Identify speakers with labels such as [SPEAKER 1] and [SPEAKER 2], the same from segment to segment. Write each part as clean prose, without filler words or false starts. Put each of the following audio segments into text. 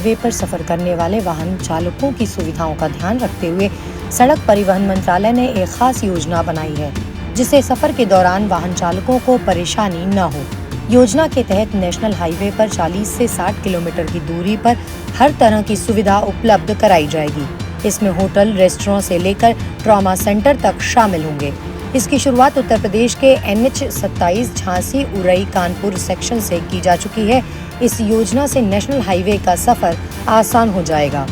[SPEAKER 1] Highway पर सफर करने वाले वाहन चालकों की सुविधाओं का ध्यान रखते हुए सड़क परिवहन मंत्रालय ने एक खास योजना बनाई है, जिससे सफर के दौरान वाहन चालकों को परेशानी न हो। योजना के तहत नेशनल हाईवे पर 40 से 60 किलोमीटर की दूरी पर हर तरह की सुविधा उपलब्ध कराई जाएगी। इसमें होटल, रेस्टोरेंट से लेकर ट्रॉमा सेंटर तक शामिल होंगे। इसकी शुरुआत उत्तर प्रदेश के NH 27 झांसी उरई कानपुर सेक्शन से की जा चुकी है। इस योजना से नेशनल हाईवे का सफर आसान हो जाएगा।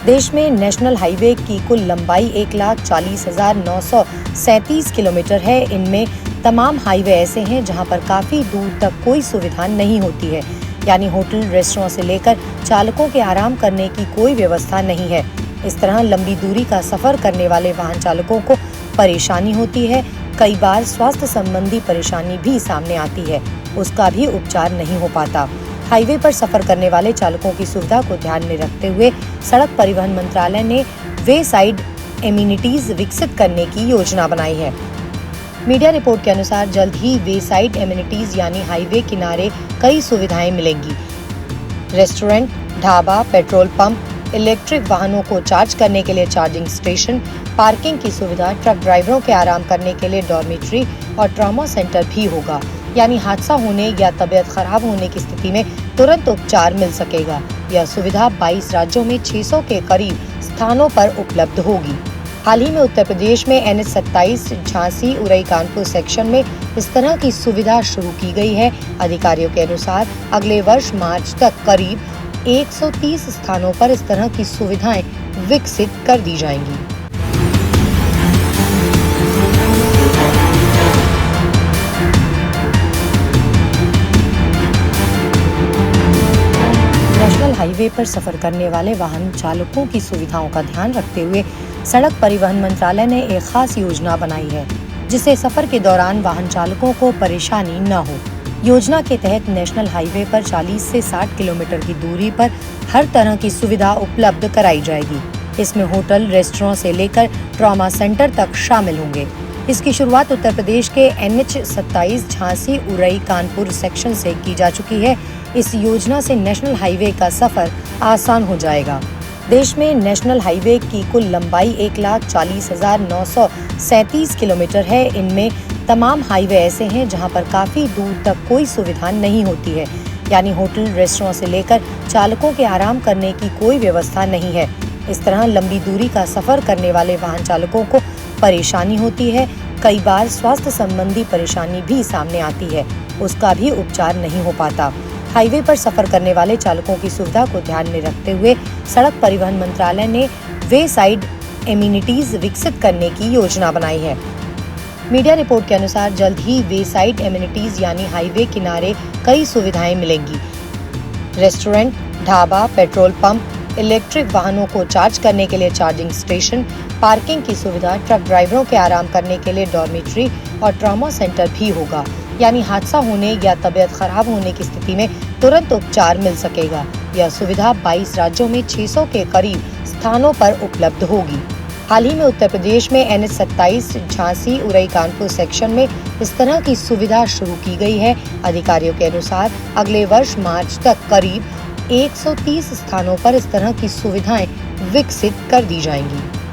[SPEAKER 1] देश में नेशनल हाईवे की कुल लंबाई 1,40,937 किलोमीटर है। इनमें तमाम हाईवे ऐसे हैं जहां पर काफी दूर तक कोई सुविधा नहीं होती है, यानी होटल, रेस्टोरेंट से लेकर चालकों के आराम करने की कोई व्यवस्था नहीं है। इस तरह लंबी दूरी का सफर करने वाले वाहन चालकों को परेशानी होती है। कई बार स्वास्थ्य संबंधी परेशानी भी सामने आती है, उसका भी उपचार नहीं हो पाता। हाईवे पर सफर करने वाले चालकों की सुविधा को ध्यान में रखते हुए सड़क परिवहन मंत्रालय ने वे साइड एमिनिटीज विकसित करने की योजना बनाई है। मीडिया रिपोर्ट के अनुसार जल्द ही वे साइड एमिनिटीज यानी हाईवे किनारे कई सुविधाएं मिलेंगी। Restaurant, dhaba, petrol pump, electric वाहनों को चार्ज करने के लिए चार्जिंग स्टेशन, पार्किंग की सुविधा, ट्रक ड्राइवरों के आराम करने के लिए डॉर्मेट्री और ट्रॉमा सेंटर भी होगा, यानी हादसा होने या तबीयत खराब होने की स्थिति में तुरंत उपचार मिल सकेगा। यह सुविधा 22 राज्यों में 600 के करीब स्थानों पर उपलब्ध होगी। हाल ही में उत्तर प्रदेश में NH 27 झांसी उरई कानपुर सेक्शन में इस तरह की सुविधा शुरू की गई है। अधिकारियों के अनुसार अगले वर्ष मार्च तक करीब 130 स्थानों पर इस तरह की सुविधाएं विकसित कर दी जाएंगी। नेशनल हाईवे पर सफर करने वाले वाहन चालकों की सुविधाओं का ध्यान रखते हुए सड़क परिवहन मंत्रालय ने एक खास योजना बनाई है, जिससे सफर के दौरान वाहन चालकों को परेशानी न हो। योजना के तहत नेशनल हाईवे पर 40 से 60 किलोमीटर की दूरी पर हर तरह की सुविधा उपलब्ध कराई जाएगी। इसमें होटल, रेस्टोरेंट से लेकर ट्रॉमा सेंटर तक शामिल होंगे। इसकी शुरुआत उत्तर प्रदेश के NH 27 झांसी उरई कानपुर सेक्शन से की जा चुकी है। इस योजना से नेशनल हाईवे का सफर आसान हो जाएगा। देश में नेशनल हाईवे की कुल लंबाई 1,40,937 किलोमीटर है। इनमें तमाम हाईवे ऐसे हैं जहां पर काफी दूर तक कोई सुविधा नहीं होती है, यानी होटल, रेस्टोरेंट से लेकर चालकों के आराम करने की कोई व्यवस्था नहीं है। इस तरह लंबी दूरी का सफर करने वाले वाहन चालकों को परेशानी होती है। कई बार स्वास्थ्य संबंधी परेशानी भी सामने आती है, उसका भी उपचार नहीं हो पाता। हाईवे पर सफर करने वाले चालकों की सुविधा को ध्यान में रखते हुए सड़क परिवहन मंत्रालय ने वे साइड एमिनिटीज विकसित करने की योजना बनाई है। मीडिया रिपोर्ट के अनुसार जल्द ही वे साइड एमिनिटीज यानी हाईवे किनारे कई सुविधाएं मिलेंगी। Restaurant, dhaba, petrol pump, electric वाहनों को चार्ज करने के लिए चार्जिंग स्टेशन, पार्किंग की सुविधा, ट्रक ड्राइवरों के आराम करने के लिए डॉर्मेट्री और ट्रॉमा सेंटर भी होगा, यानी हादसा होने या तबीयत खराब होने की स्थिति में तुरंत उपचार मिल सकेगा। यह सुविधा 22 राज्यों में 600 के करीब स्थानों पर उपलब्ध होगी। हाल ही में उत्तर प्रदेश में NH 27 झांसी उरई कानपुर सेक्शन में इस तरह की सुविधा शुरू की गई है। अधिकारियों के अनुसार अगले वर्ष मार्च तक करीब 130 स्थानों पर इस तरह की सुविधाएं विकसित कर दी जाएंगी।